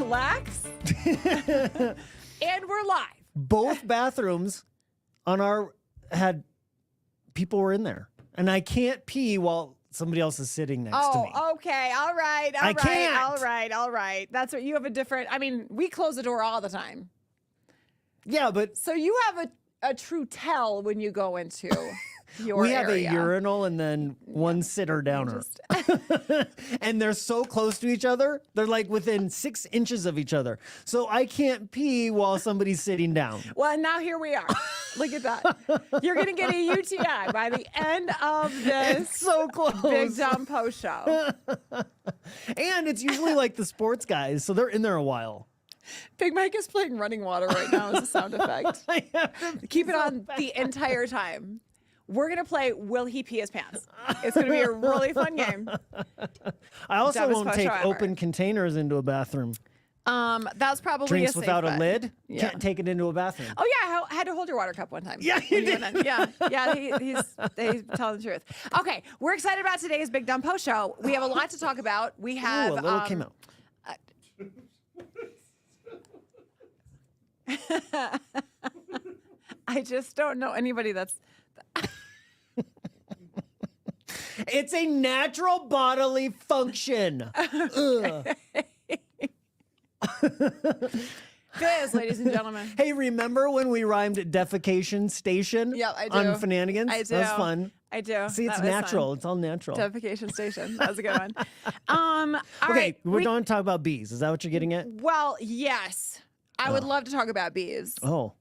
relax. And we're live. Both bathrooms on our people were in there. And I can't pee while somebody else is sitting next to me. Oh, okay. All right. I can't. All right. That's what you have a different. I mean, we close the door all the time. Yeah, but So you have a true tell when you go into your we have area. a urinal and then one sitter downer. And they're so close to each other. They're like within 6 inches of each other. So I can't pee while somebody's sitting down. Well, now here we are. Look at that. You're going to get a UTI by the end of this It's so close. Big Dumb Post show. And it's usually like the sports guys, so they're in there a while. Big Mike is playing running water right now as a sound effect. Keep it on the entire time. We're going to play Will He Pee His Pants? It's going to be a really fun game. I also Dumbest won't post take show ever. open containers into a bathroom. That's probably Drinks a safe without bet. a lid, Yeah. can't take it into a bathroom. Oh yeah, I had to hold your water cup one time. Yeah, you when did. went in. Yeah. He's telling the truth. Okay, we're excited about today's Big Dumb Post show. We have a lot to talk about. We have Ooh, a little came out. I just don't know anybody that's. It's a natural bodily function. Ugh. Fizz, ladies and gentlemen. Hey, remember when we rhymed defecation station? Yeah, I do. On Fananigans? I do. That was fun. I do. See, it's That was natural. fun. It's all natural. Defecation station. That was a good one. All Okay, right, we're going to talk about bees. Is that what you're getting at? Well, yes. I would love to talk about bees. Oh.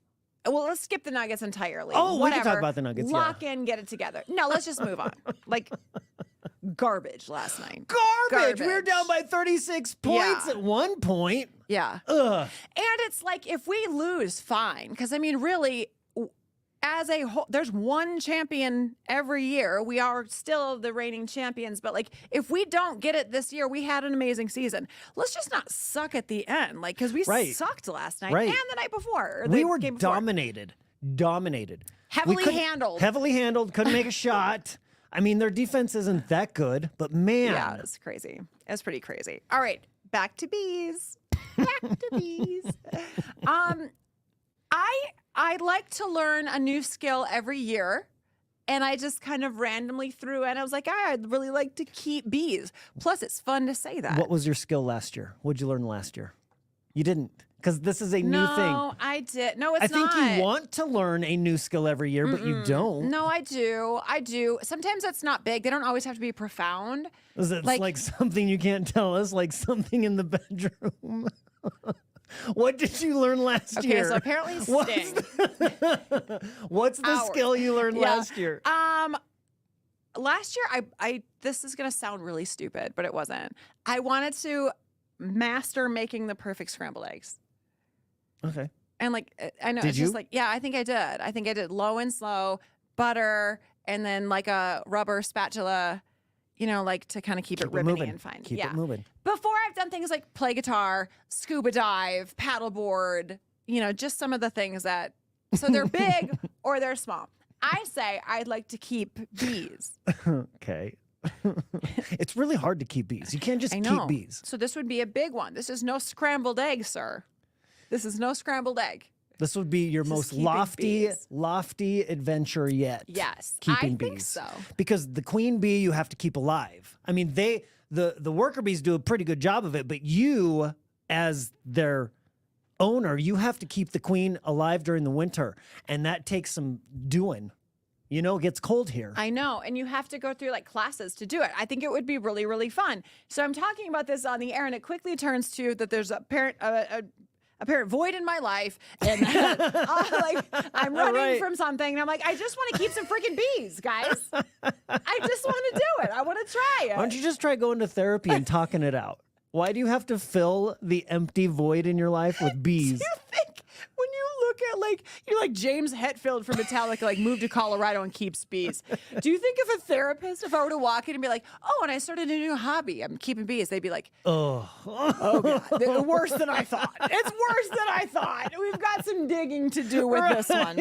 Well, let's skip the Nuggets entirely. Oh, we can Whatever. talk about the Nuggets, yeah. Lock in, get it together. No, let's just move on. Like garbage last night. Garbage! We were down by 36 points Yeah. at one point. Yeah. Ugh. And it's like if we lose, fine. Because I mean, really, as a whole, there's one champion every year. We are still the reigning champions. But like, if we don't get it this year, we had an amazing season. Let's just not suck at the end. Like, because we Right. sucked last night Right. and the night before. Or We the were game before. dominated. Heavily We couldn't- handled. Heavily handled. Couldn't make a shot. I mean, their defense isn't that good, but man. Yeah, it's crazy. It's pretty crazy. All right, back to bees. Back to bees. I like to learn a new skill every year, and I just kind of randomly threw in. I was like, I'd really like to keep bees. Plus, it's fun to say that. What was your skill last year? What'd you learn last year? You didn't, because this is a new thing. No, I did. No, it's I think not. you want to learn a new skill every year, but you don't. No, I do. I do. Sometimes that's not big. They don't always have to be profound. Is it like something you can't tell us, like something in the bedroom? What did you learn last Okay, year? so apparently What's sting. What's the Hours. skill you learned last year? Last year, I this is gonna sound really stupid, but it wasn't. I wanted to master making the perfect scrambled eggs. Okay. And like, I know, Did it's you? just like, yeah, I think I did. I think I did low and slow, butter, and then like a rubber spatula, you know, like to kind of keep it ribbony moving. and fine. Keep yeah. it moving. Before I've done things like play guitar, scuba dive, paddleboard, you know, just some of the things that, so they're big or they're small. I say I'd like to keep bees. Okay. It's really hard to keep bees. You can't just I know. keep bees. So this would be a big one. This is no scrambled egg, sir. This is no scrambled egg. This would be your Just most keeping lofty, bees. lofty adventure yet. Yes, keeping I bees. think so. Because the queen bee you have to keep alive. I mean, the worker bees do a pretty good job of it, but you, as their owner, you have to keep the queen alive during the winter, and that takes some doing. You know, it gets cold here. I know, and you have to go through like classes to do it. I think it would be really, really fun. So I'm talking about this on the air, and it quickly turns to that there's a apparent void in my life, and like I'm running Right. from something, and I'm like, I just want to keep some freaking bees, guys. I just want to do it. I want to try it. Why don't you just try going to therapy and talking it out? Why do you have to fill the empty void in your life with bees? Do you think when you look at like you're like James Hetfield from Metallica, like moved to Colorado and keeps bees? Do you think if a therapist, if I were to walk in and be like, oh, and I started a new hobby, I'm keeping bees, they'd be like, Oh, oh God, worse than I thought. It's worse than I thought. We've got some digging to do with this one.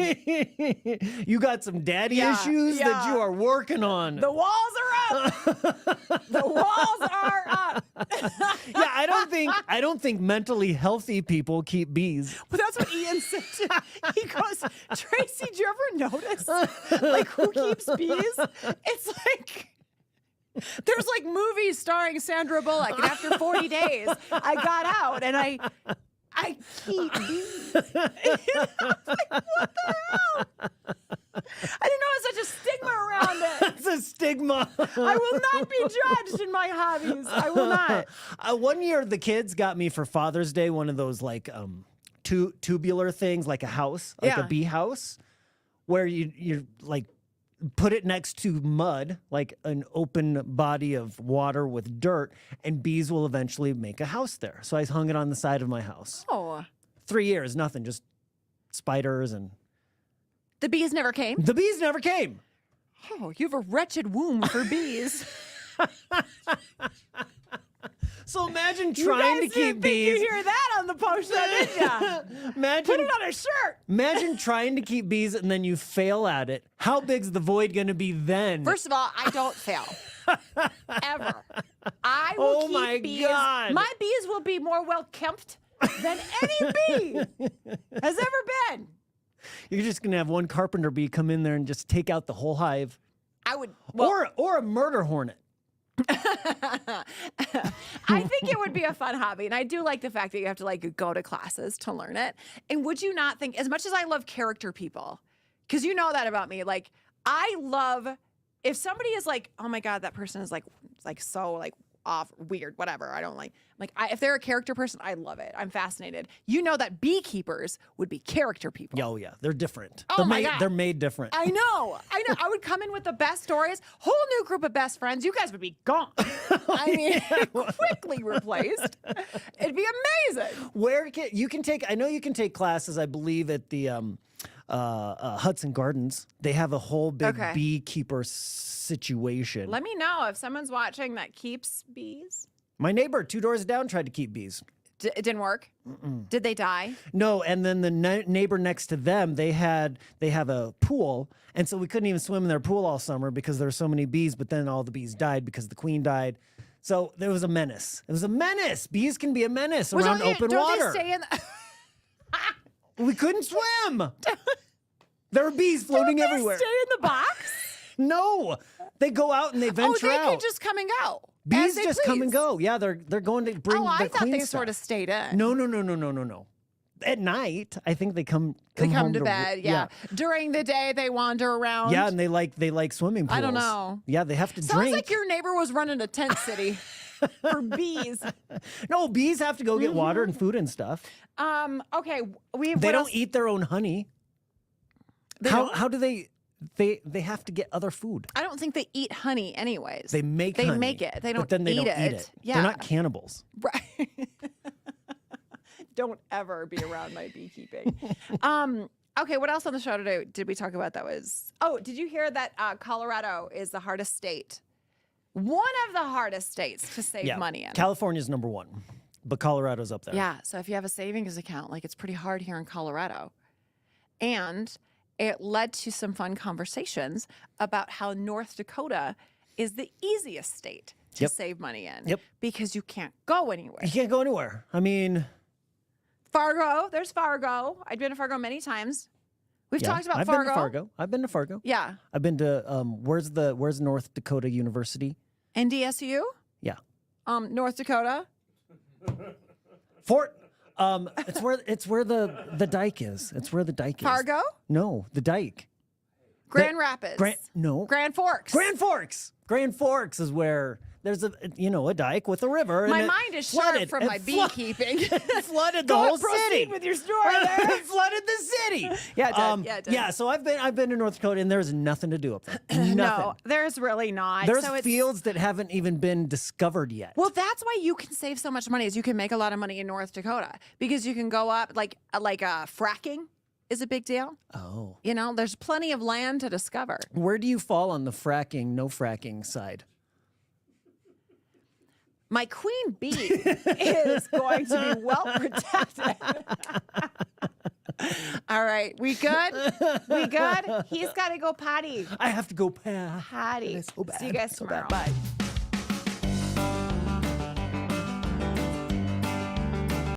You got some daddy Yeah, issues that you are working on. The walls are up. The walls are up. Yeah, I don't think mentally healthy people keep bees. Well, that's what Ian said. He goes, Tracy, do you ever notice like who keeps bees? It's like there's like movies starring Sandra Bullock, and after 40 days, I got out and I keep bees. Like, what the hell? I didn't know it was such a stigma around it. It's a stigma. I will not be judged in my hobbies. I will not. One year, the kids got me for Father's Day one of those like tubular things, like a house, like a bee house, where you like put it next to mud, like an open body of water with dirt, and bees will eventually make a house there. So I hung it on the side of my house. Oh. 3 years, nothing, just spiders and... The bees never came? The bees never came. Oh, you have a wretched womb for bees. So imagine trying to keep bees. You hear that on the post show, did you? Imagine, put it on a shirt. Imagine trying to keep bees and then you fail at it. How big's the void going to be then? First of all, I don't fail. Ever. I will keep bees. God. My bees will be more well-kempt than any bee has ever been. You're just going to have one carpenter bee come in there and just take out the whole hive. I would. Well, or a murder hornet. I think it would be a fun hobby, and I do like the fact that you have to like go to classes to learn it. And would you not think, as much as I love character people, because you know that about me, like I love if somebody is like, oh my god, that person is like so like off, weird, whatever. I don't like if they're a character person, I love it. I'm fascinated. You know that beekeepers would be character people. Oh yeah, they're different. Oh my God. They're made different. I know. I would come in with the best stories, whole new group of best friends. You guys would be gone. I mean, quickly replaced. It'd be amazing. Where you can take? I know you can take classes. I believe at the Hudson Gardens. They have a whole big beekeeper situation. Let me know if someone's watching that keeps bees. My neighbor 2 doors down tried to keep bees. It didn't work? Did they die? No, and then the neighbor next to them, they have a pool, and so we couldn't even swim in their pool all summer because there were so many bees, but then all the bees died because the queen died. So there was a menace. It was a menace. Bees can be a menace around open water. Don't they stay in We couldn't swim. There were bees floating everywhere. Stay in the box? No, they go out and they venture out. Oh, they can just come and go. Bees just come and go. Yeah, they're going to bring. Oh, I thought they stuff. sort of stayed in. No. At night, I think they come. They come home to bed. Yeah. During the day, they wander around. Yeah, and they like swimming pools. I don't know. Yeah, they have to Sounds drink. like your neighbor was running a tent city for bees. No, bees have to go get water and food and stuff. Okay, they don't eat their own honey. How do they? They have to get other food. I don't think they eat honey anyways. They make honey, make it. They don't but then they don't eat it. Yeah. They're not cannibals. Right. Don't ever be around my beekeeping. Okay, what else on the show today did we talk about that was... Oh, did you hear that Colorado is the hardest state? One of the hardest states to save money in. California's number 1, but Colorado's up there. Yeah, so if you have a savings account, like it's pretty hard here in Colorado. And it led to some fun conversations about how North Dakota is the easiest state to save money in. Yep. Because you can't go anywhere. You can't go anywhere. I mean... Fargo, there's Fargo. I've been to Fargo many times. We've talked about Fargo. I've been to Fargo. Yeah. I've been to where's North Dakota University? NDSU? Yeah. North Dakota? Fort it's where the dike is. It's where the dike is. Fargo? No, the dike. Grand Rapids. Grand Forks. Grand Forks is where there's a dike with a river. My and mind is shut from my beekeeping. It flooded the whole city. With your story there. It flooded the city. Yeah, it did. Yeah, so I've been to North Dakota and there's nothing to do up there. Nothing. No, there's really not. There's fields that haven't even been discovered yet. Well, that's why you can save so much money is you can make a lot of money in North Dakota because you can go up like fracking is a big deal. Oh. There's plenty of land to discover. Where do you fall on the fracking, no fracking side? My queen bee is going to be well protected. All right. We good? We good? He's got to go potty. I have to go. Potty. So bad. See you guys So tomorrow. bad. Bye.